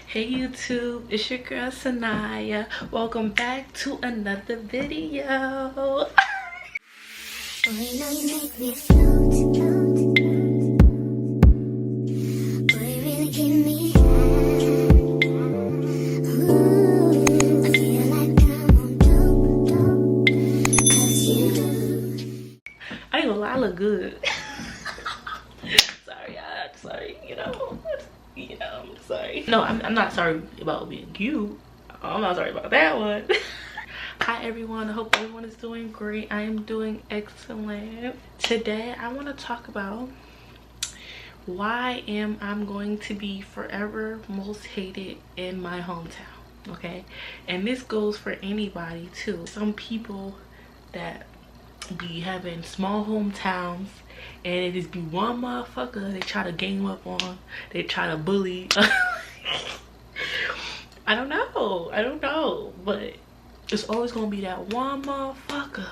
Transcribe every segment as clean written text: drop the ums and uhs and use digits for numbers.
Hey YouTube, it's your girl Sanaya. Welcome back to another video. Boy, you know you make me float. Boy, you really give me high. Ooh, I feel like I'm on dope. 'Cause you. I ain't gonna lie, I look good. Sorry, I'm sorry. No, I'm not sorry about being cute. I'm not sorry about that one. Hi everyone, I hope everyone is doing great. I am doing excellent. Today I want to talk about why I'm going to be forever most hated in my hometown. Okay, and this goes for anybody too. Some people that be having small hometowns and it just be one motherfucker they try to gang up on, they try to bully. I don't know, but it's always gonna be that one motherfucker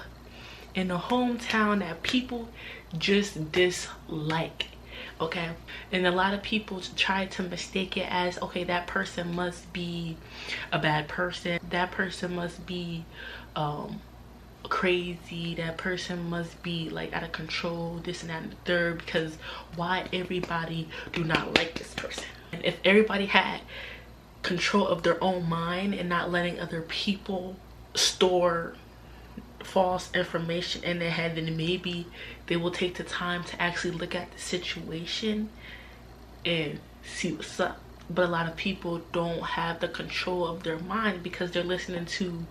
in the hometown that people just dislike. Okay, and a lot of people try to mistake it as, okay, that person must be a bad person, that person must be crazy, that person must be like out of control, this and that and the third, because why everybody do not like this person. And if everybody had control of their own mind and not letting other people store false information in their head, then maybe they will take the time to actually look at the situation and see what's up. But a lot of people don't have the control of their mind because they're listening to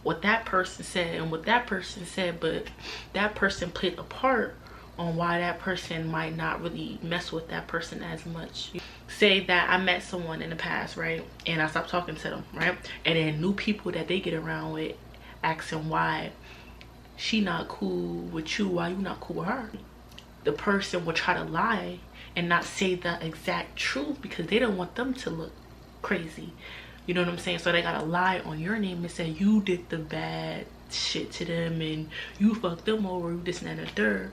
what that person said and what that person said, but that person played a part on why that person might not really mess with that person as much. Say that I met someone in the past, right, and I stopped talking to them, right, and then new people that they get around with asking why she not cool with you, why you not cool with her. The person will try to lie and not say the exact truth because they don't want them to look crazy. You know what I'm saying? So they gotta lie on your name and say you did the bad shit to them and you fucked them over, this and that and the third.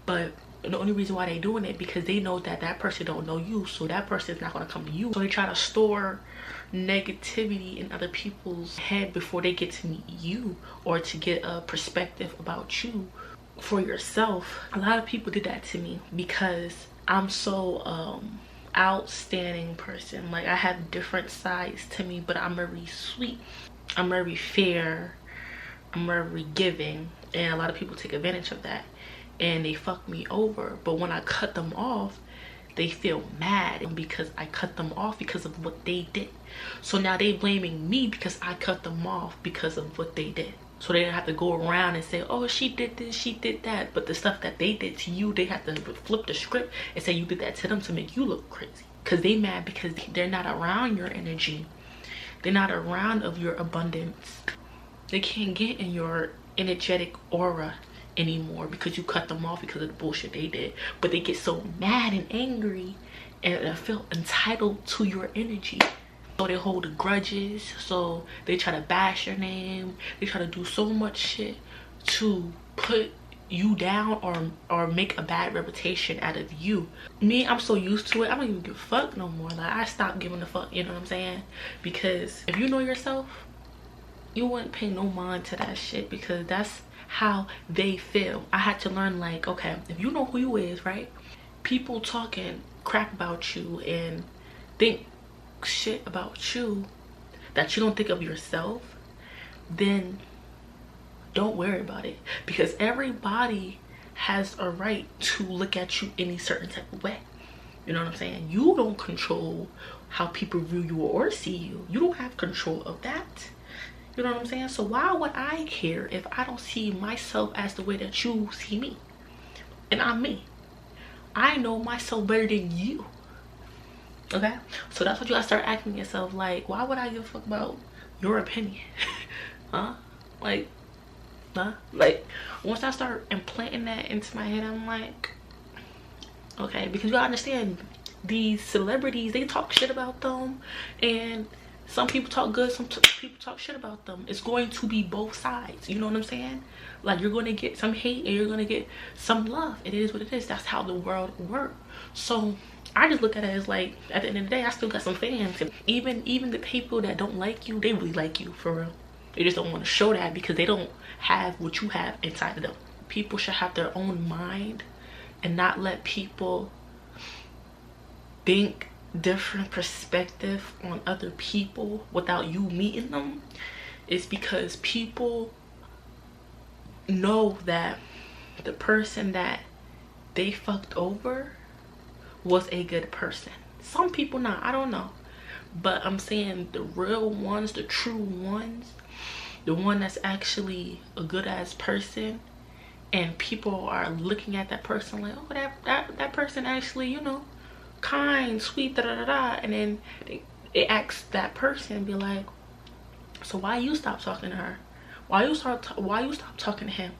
But the only reason why they doing it because they know that that person don't know you, so that person is not gonna come to you. So they try to store negativity in other people's head before they get to meet you or to get a perspective about you for yourself. A lot of people did that to me because I'm so outstanding person. Like, I have different sides to me, but I'm very sweet, I'm very fair, I'm very giving, and a lot of people take advantage of that and they fuck me over. But when I cut them off, they feel mad because I cut them off because of what they did. So now they blaming me because I cut them off because of what they did. So they didn't have to go around and say, oh, she did this, she did that. But the stuff that they did to you, they have to flip the script and say you did that to them to make you look crazy. Because they mad because they're not around your energy. They're not around of your abundance. They can't get in your energetic aura anymore because you cut them off because of the bullshit they did. But they get so mad and angry and feel entitled to your energy. So they hold grudges, so they try to bash your name, they try to do so much shit to put you down or make a bad reputation out of you. Me, I'm so used to it, I don't even give a fuck no more. Like, I stopped giving a fuck, you know what I'm saying? Because if you know yourself, you wouldn't pay no mind to that shit because that's how they feel. I had to learn, like, okay, if you know who you is, right, people talking crap about you and think shit about you that you don't think of yourself, then don't worry about it, because everybody has a right to look at you any certain type of way. You know what I'm saying? You don't control how people view you or see you. You don't have control of that. You know what I'm saying? So why would I care if I don't see myself as the way that you see me? And I'm me. I know myself better than you. Okay, so that's what you gotta start asking yourself, like, why would I give a fuck about your opinion? Huh? Like, huh? Like, once I start implanting that into my head, I'm like, okay, because you gotta understand, these celebrities, they talk shit about them, and some people talk good, some people talk shit about them. It's going to be both sides, you know what I'm saying? Like, you're going to get some hate and you're going to get some love. It is what it is. That's how the world works. So I just look at it as like, at the end of the day, I still got some fans. And even the people that don't like you, they really like you, for real. They just don't want to show that because they don't have what you have inside of them. People should have their own mind and not let people think different perspective on other people without you meeting them. It's because people know that the person that they fucked over was a good person. Some people not, I don't know, but I'm saying the real ones, the true ones, the one that's actually a good ass person, and people are looking at that person like, oh, that person actually, you know, kind, sweet, da da da da, and then it asks that person and be like, so why you stop talking to her? Why you stop talking to him?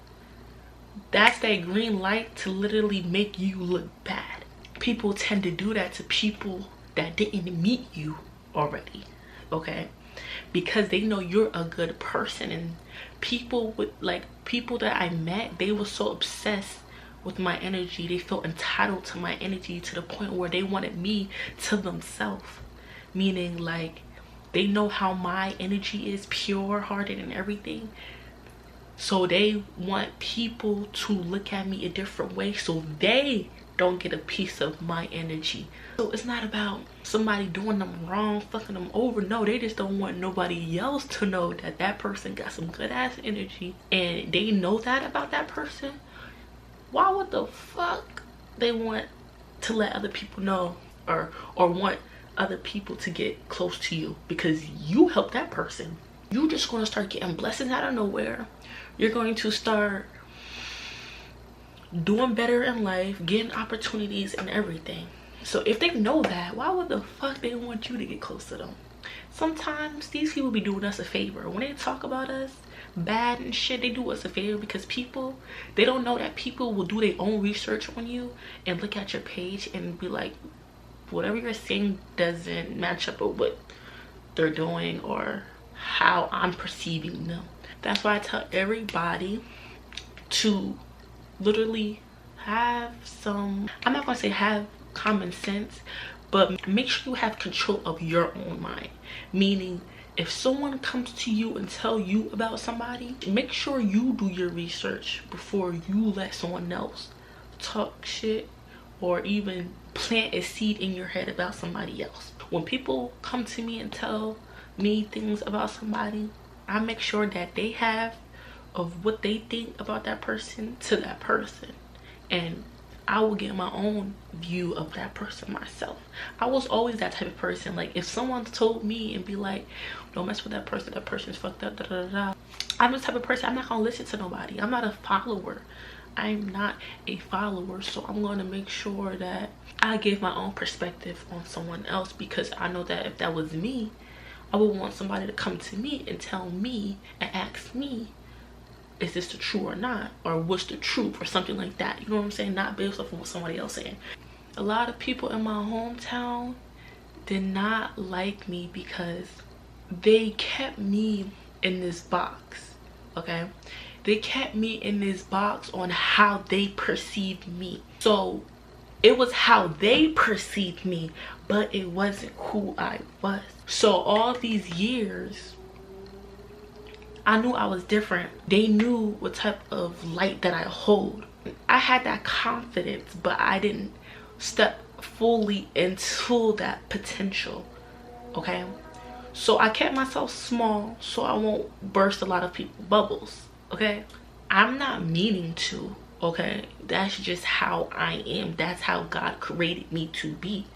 That's that green light to literally make you look bad. People tend to do that to people that didn't meet you already, okay? Because they know you're a good person. And people that I met, they were so obsessed with my energy, they felt entitled to my energy to the point where they wanted me to themselves. Meaning, like, they know how my energy is pure hearted and everything, so they want people to look at me a different way so they don't get a piece of my energy. So it's not about somebody doing them wrong, fucking them over. No, they just don't want nobody else to know that that person got some good ass energy, and they know that about that person. Why would the fuck they want to let other people know, or want other people to get close to you because you helped that person? You're just going to start getting blessings out of nowhere. You're going to start doing better in life, getting opportunities and everything. So if they know that, why would the fuck they want you to get close to them? Sometimes these people be doing us a favor. When they talk about us bad and shit, they do us a favor because people, they don't know that people will do their own research on you and look at your page and be like, whatever you're saying doesn't match up with what they're doing or how I'm perceiving them. That's why I tell everybody to literally have some, I'm not gonna say have common sense, but make sure you have control of your own mind. Meaning, if someone comes to you and tell you about somebody, make sure you do your research before you let someone else talk shit or even plant a seed in your head about somebody else. When people come to me and tell me things about somebody, I make sure that they have of what they think about that person to that person, and I will get my own view of that person myself. I was always that type of person. Like, if someone told me and be like, don't mess with that person's fucked up, da da da, I'm the type of person, I'm not gonna listen to nobody. I'm not a follower. I'm not a follower. So I'm going to make sure that I give my own perspective on someone else, because I know that if that was me, I would want somebody to come to me and tell me and ask me, is this the truth or not? Or what's the truth, or something like that. You know what I'm saying? Not based off of what somebody else saying. A lot of people in my hometown did not like me because they kept me in this box, okay? They kept me in this box on how they perceived me. So it was how they perceived me, but it wasn't who I was. So all these years, I knew I was different. They knew what type of light that I hold. I had that confidence, but I didn't step fully into that potential, okay? So I kept myself small so I won't burst a lot of people's bubbles, okay? I'm not meaning to, okay? That's just how I am. That's how God created me to be.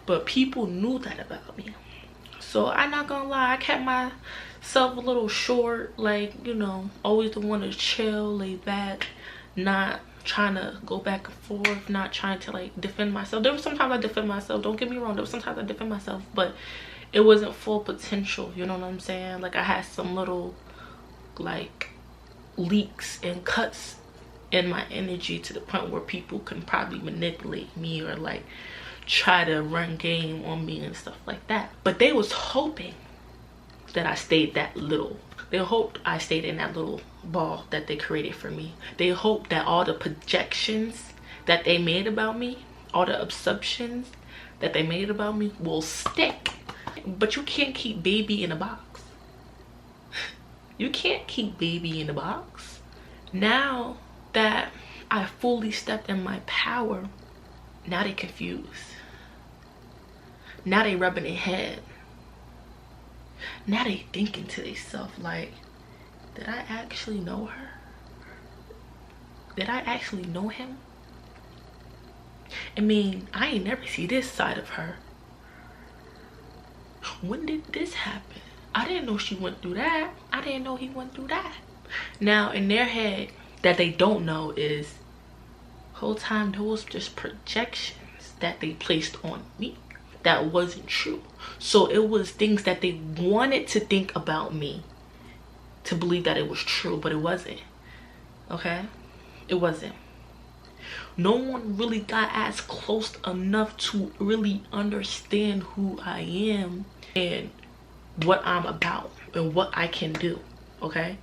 But people knew that about me. So I'm not gonna lie, I kept myself a little short, like, you know, always the one to chill, lay back, not trying to go back and forth, not trying to like defend myself. There was sometimes I defend myself, don't get me wrong, there was sometimes I defend myself, but it wasn't full potential, you know what I'm saying? Like, I had some little like leaks and cuts in my energy to the point where people can probably manipulate me or like try to run game on me and stuff like that. But they was hoping that I stayed that little. They hoped I stayed in that little ball that they created for me. They hoped that all the projections that they made about me, all the assumptions that they made about me will stick. But you can't keep baby in a box. You can't keep baby in a box. Now that I fully stepped in my power, now they confused. Now they rubbing their head. Now they thinking to themselves like, did I actually know her? Did I actually know him? I mean, I ain't never see this side of her. When did this happen? I didn't know she went through that. I didn't know he went through that. Now in their head, that they don't know is, whole time those just projections that they placed on me that wasn't true. So it was things that they wanted to think about me to believe that it was true, but it wasn't. Okay? It wasn't. No one really got as close enough to really understand who I am and what I'm about and what I can do. Okay?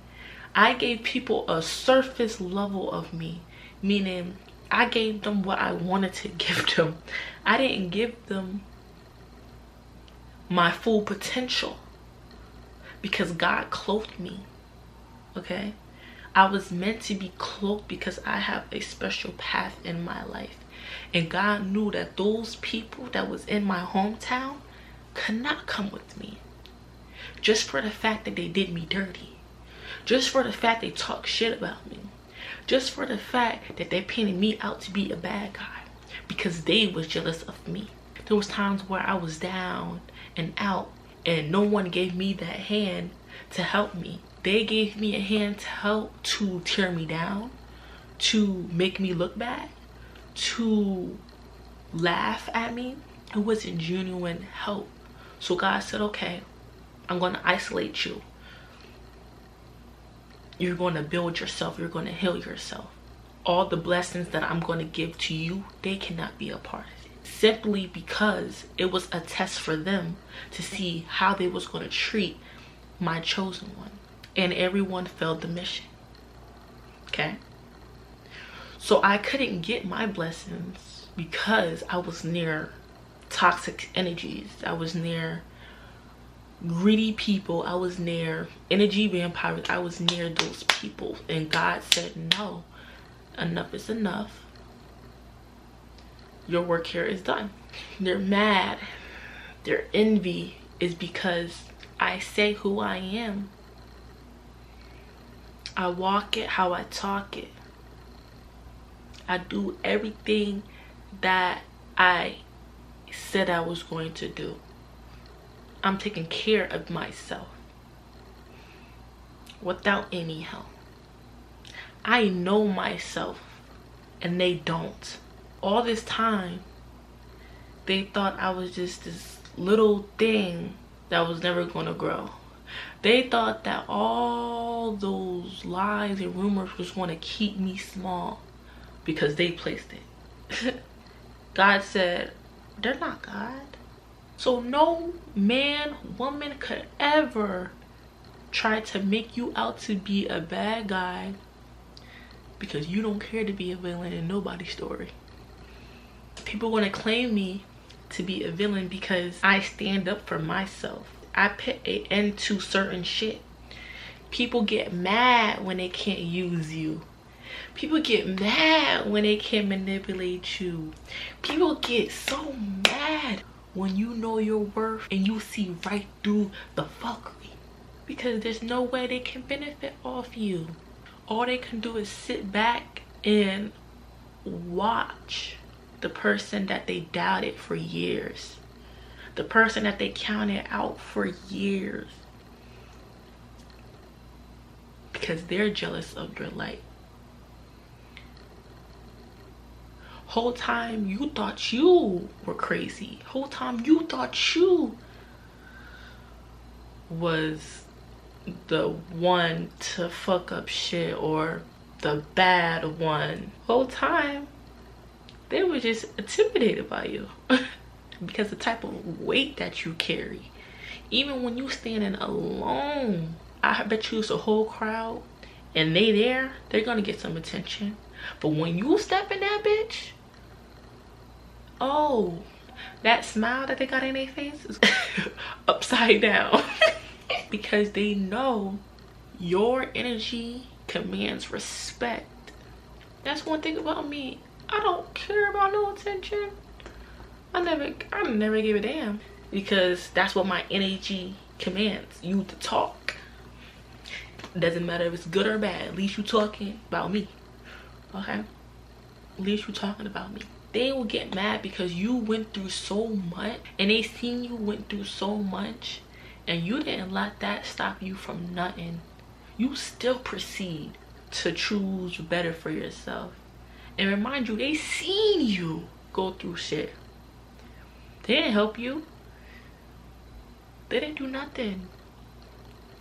I gave people a surface level of me, meaning I gave them what I wanted to give them. I didn't give them my full potential because God clothed me. Okay? I was meant to be cloaked because I have a special path in my life. And God knew that those people that was in my hometown could not come with me. Just for the fact that they did me dirty. Just for the fact they talk shit about me. Just for the fact that they painted me out to be a bad guy. Because they was jealous of me. There was times where I was down and out and no one gave me that hand to help me. They gave me a hand to help to tear me down, to make me look bad, to laugh at me. It wasn't genuine help. So God said, okay, I'm going to isolate you. You're going to build yourself. You're going to heal yourself. All the blessings that I'm going to give to you, they cannot be a part of it. Simply because it was a test for them to see how they was going to treat my chosen one. And everyone failed the mission. Okay? So I couldn't get my blessings because I was near toxic energies. I was near greedy people. I was near energy vampires. I was near those people. And God said, no, enough is enough. Your work here is done. They're mad. Their envy is because I say who I am. I walk it how I talk it. I do everything that I said I was going to do. I'm taking care of myself without any help. I know myself and they don't. All this time, they thought I was just this little thing that was never going to grow. They thought that all those lies and rumors was going to keep me small because they placed it. God said, they're not God. So no man, woman could ever try to make you out to be a bad guy because you don't care to be a villain in nobody's story. People want to claim me to be a villain because I stand up for myself. I put an end to certain shit. People get mad when they can't use you. People get mad when they can't manipulate you. People get so mad when you know your worth and you see right through the fuckery. Because there's no way they can benefit off you. All they can do is sit back and watch the person that they doubted for years. The person that they counted out for years. Because they're jealous of your light. Whole time you thought you were crazy. Whole time you thought you was the one to fuck up shit or the bad one. Whole time they were just intimidated by you. Because the type of weight that you carry. Even when you standing alone, I bet you it's a whole crowd and they there, they're gonna get some attention. But when you step in that bitch, oh, that smile that they got in their face is upside down. Because they know your energy commands respect. That's one thing about me. I don't care about no attention. I never give a damn, because that's what my energy commands. You to talk. Doesn't matter if it's good or bad. At least you talking about me. Okay? At least you talking about me. They will get mad because you went through so much, and they seen you went through so much, and you didn't let that stop you from nothing. You still proceed to choose better for yourself. And remind you, they seen you go through shit. They didn't help you. They didn't do nothing.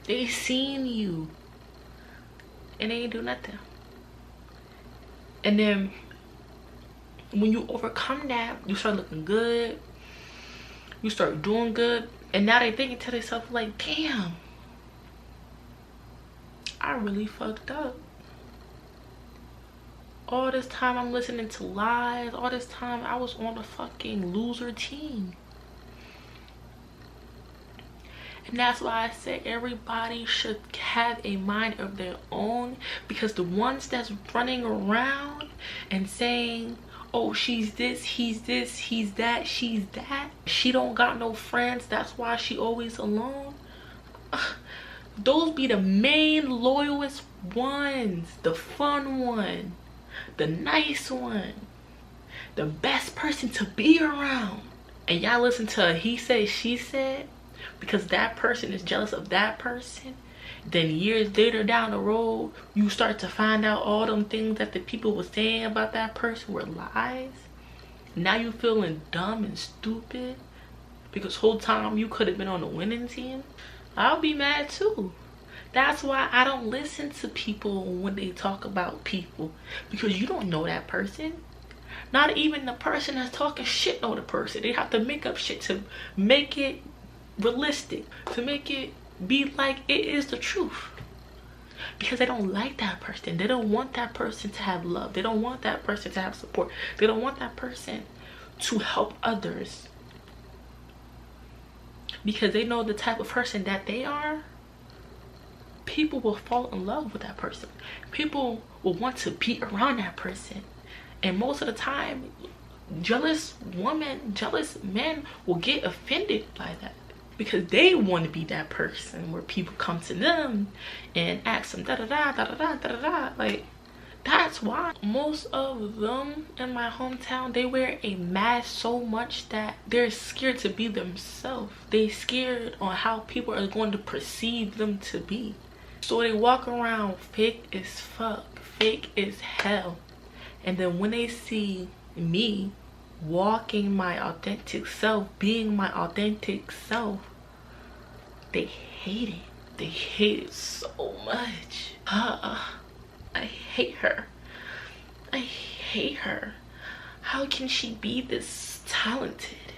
They seen you and they didn't do nothing. And then when you overcome that, you start looking good. You start doing good. And now they thinking to themselves like, damn, I really fucked up. All this time I'm listening to lies. All this time I was on a fucking loser team. And that's why I say everybody should have a mind of their own. Because the ones that's running around and saying, oh, she's this, he's that, she's that, she don't got no friends, that's why she always alone. Those be the main loyalist ones. The fun one. The nice one, the best person to be around. And y'all listen to a he said, she said, because that person is jealous of that person. Then years later down the road, you start to find out all them things that the people were saying about that person were lies. Now you feeling dumb and stupid because whole time you could have been on the winning team. I'll be mad too. That's why I don't listen to people when they talk about people, because you don't know that person. Not even the person that's talking shit know the person. They have to make up shit to make it realistic, to make it be like it is the truth, because they don't like that person. They don't want that person to have love. They don't want that person to have support. They don't want that person to help others, because they know the type of person that they are. People will fall in love with that person. People will want to be around that person. And most of the time, jealous women, jealous men will get offended by that, because they want to be that person where people come to them and ask them da da da da da da da da. Like, that's why most of them in my hometown, they wear a mask so much that they're scared to be themselves. They scared on how people are going to perceive them to be. So they walk around fake as fuck, fake as hell. And then when they see me walking my authentic self, being my authentic self, they hate it. They hate it so much. I hate her. I hate her. How can she be this talented?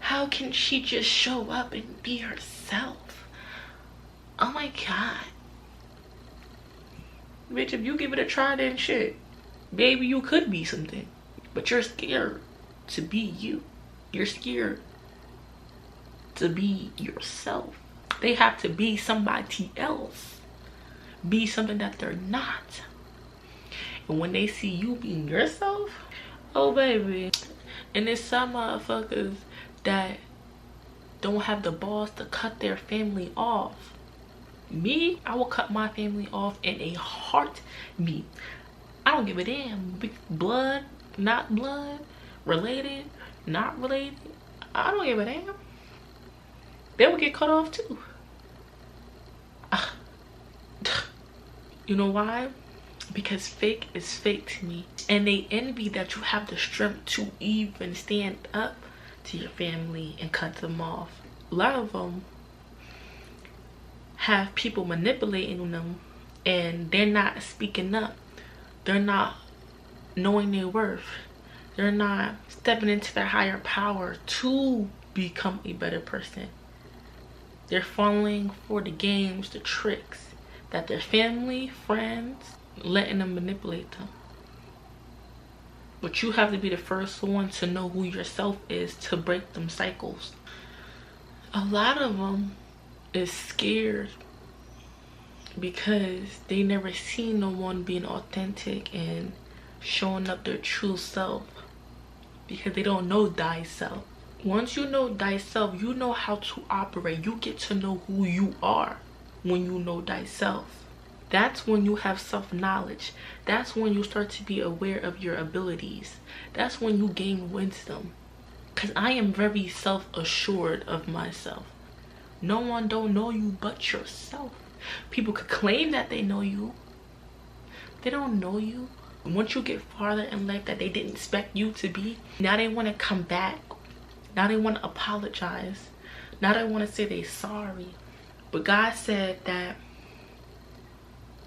How can she just show up and be herself? Oh my god. Bitch, if you give it a try, then shit. Baby, you could be something. But you're scared to be you. You're scared to be yourself. They have to be somebody else. Be something that they're not. And when they see you being yourself, oh baby. And there's some motherfuckers that don't have the balls to cut their family off. Me, I will cut my family off in a heartbeat. I don't give a damn. Blood, not blood, related, not related. I don't give a damn. They will get cut off too. You know why? Because fake is fake to me. And they envy that you have the strength to even stand up to your family and cut them off. A lot of them have people manipulating them, and they're not speaking up. They're not knowing their worth. They're not stepping into their higher power to become a better person. They're falling for the games, the tricks that their family, friends, letting them manipulate them. But you have to be the first one to know who yourself is to break them cycles. A lot of them is scared because they never seen no one being authentic and showing up their true self, because they don't know thyself. Once you know thyself, you know how to operate. You get to know who you are when you know thyself. That's when you have self-knowledge. That's when you start to be aware of your abilities. That's when you gain wisdom. Because I am very self-assured of myself. No one don't know you but yourself. People could claim that they know you. They don't know you. Once you get farther in life that they didn't expect you to be, now they want to come back. Now they want to apologize. Now they want to say they sorry. But God said that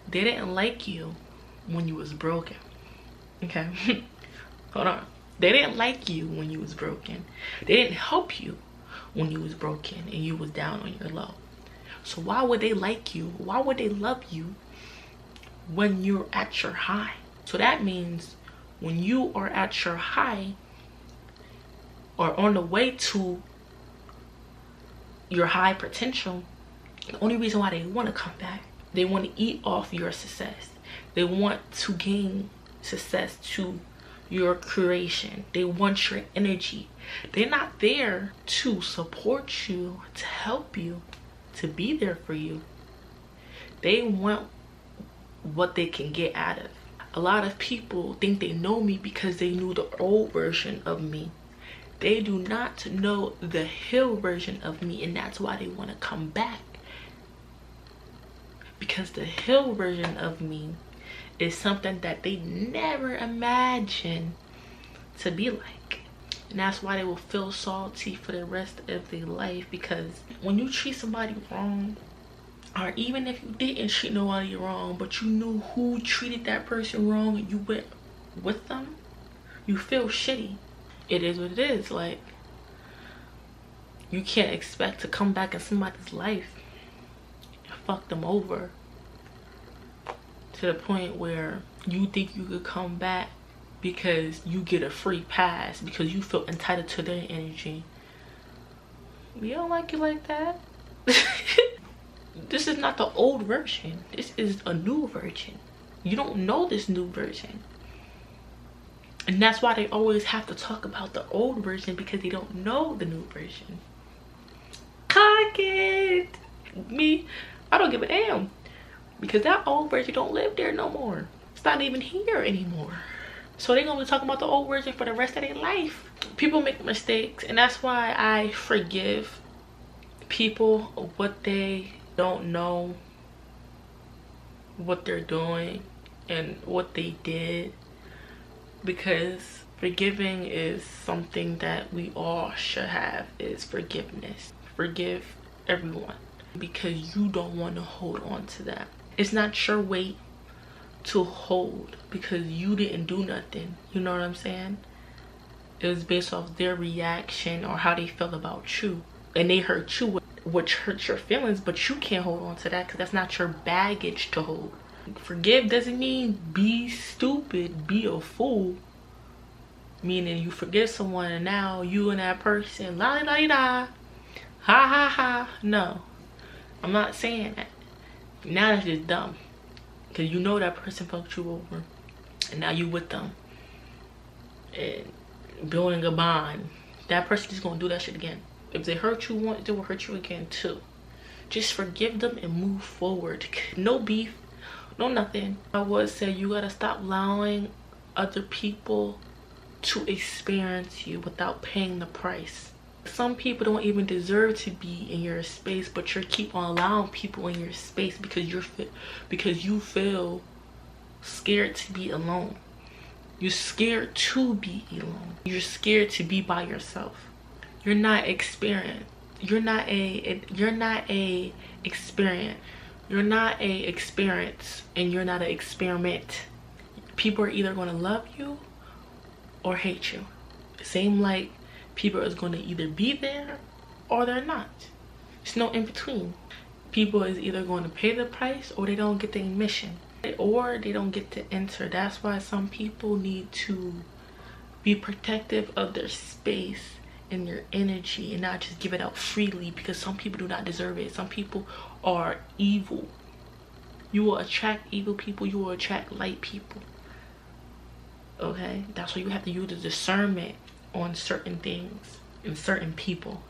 they didn't like you when you was broken. Okay? Hold on. They didn't like you when you was broken. They didn't help you when you was broken and you was down on your low. So why would they like you? Why would they love you when you're at your high? So that means when you are at your high or on the way to your high potential, the only reason why they want to come back, they want to eat off your success. They want to gain success to your creation. They want your energy. They're not there to support you, to help you, to be there for you. They want what they can get out of. A lot of people think they know me because they knew the old version of me. They do not know the hill version of me, and that's why they want to come back. Because the hill version of me is something that they never imagined to be like. And that's why they will feel salty for the rest of their life. Because when you treat somebody wrong, or even if you didn't treat nobody wrong, but you knew who treated that person wrong and you went with them, you feel shitty. It is what it is. Like, you can't expect to come back in somebody's life and fuck them over to the point where you think you could come back because you get a free pass, because you feel entitled to their energy. We don't like you like that. This is not the old version. This is a new version. You don't know this new version. And that's why they always have to talk about the old version, because they don't know the new version. Cock it! Me, I don't give a damn. Because that old version don't live there no more. It's not even here anymore. So they're gonna be talking about the old version for the rest of their life. People make mistakes, and that's why I forgive people what they don't know, what they're doing and what they did. Because forgiving is something that we all should have, is forgiveness. Forgive everyone, because you don't want to hold on to that. It's not your weight to hold because you didn't do nothing. You know what I'm saying? It was based off their reaction or how they felt about you, and they hurt you, which hurts your feelings, but you can't hold on to that because that's not your baggage to hold. Forgive doesn't mean be stupid, be a fool. Meaning you forgive someone and now you and that person la la la, ha ha ha. No, I'm not saying that. Now that's just dumb, because you know that person fucked you over and now you with them and building a bond. That person is gonna do that shit again. If they hurt you once, they will hurt you again too. Just forgive them and move forward. No beef, no nothing. I would say you gotta stop allowing other people to experience you without paying the price. Some people don't even deserve to be in your space, but you keep on allowing people in your space because you feel scared to be alone. You're scared to be alone. You're scared to be by yourself. You're not experienced. You're not a experience. You're not a experience, and you're not an experiment. People are either going to love you or hate you. Same like people is going to either be there or they're not. There's no in between. People is either going to pay the price or they don't get the admission, or they don't get to enter. That's why some people need to Be protective of their space and your energy, and not just give it out freely, because some people do not deserve it. Some people are evil. You will attract evil people, you will attract light people. Okay, that's why you have to use the discernment on certain things and certain people.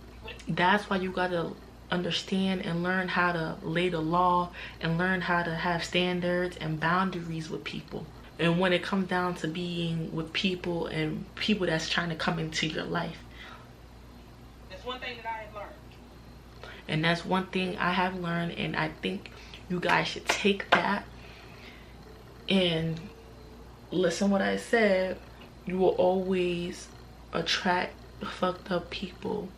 That's why you gotta understand and learn how to lay the law and learn how to have standards and boundaries with people. And when it comes down to being with people and people that's trying to come into your life, that's one thing that I have learned. and that's one thing I have learned, and I think you guys should take that and listen what I said. You will always attract fucked up people,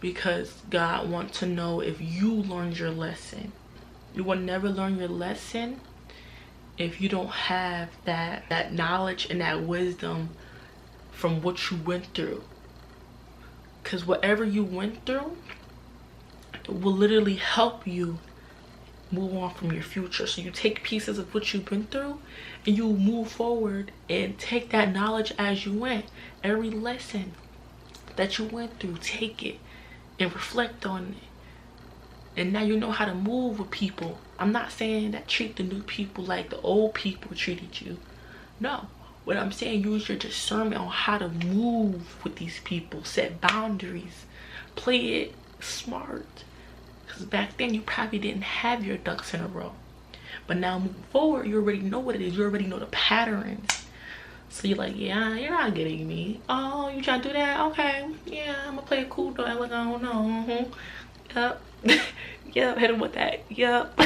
because God wants to know if you learned your lesson. You will never learn your lesson if you don't have that knowledge and that wisdom from what you went through. Because whatever you went through, it will literally help you move on from your future. So you take pieces of what you've been through and you move forward and take that knowledge as you went. Every lesson that you went through, take it and reflect on it. And now you know how to move with people. I'm not saying that treat the new people like the old people treated you. No. What I'm saying, use your discernment on how to move with these people. Set boundaries. Play it smart. Because back then you probably didn't have your ducks in a row. But now moving forward, you already know what it is. You already know the patterns. So you're like, yeah, you're not getting me. Oh, you trying to do that? Okay. Yeah, I'm going to play it cool though. Like, I don't know. Yep. Yep, hit him with that. Yep.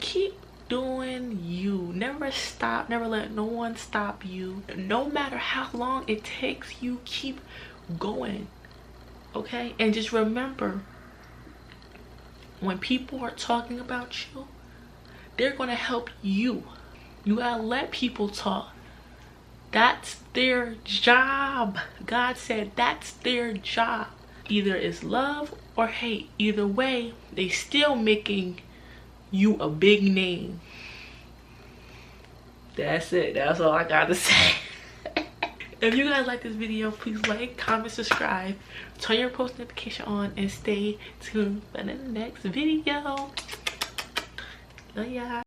Keep doing you. Never stop. Never let no one stop you. No matter how long it takes, you keep going. Okay? And just remember, when people are talking about you, they're going to help you. You gotta let people talk. That's their job. God said that's their job. Either it's love or hate. Either way, they still making you a big name. That's it. That's all I gotta say. If you guys like this video, please like, comment, subscribe, turn your post notification on, and stay tuned for the next video. Love ya.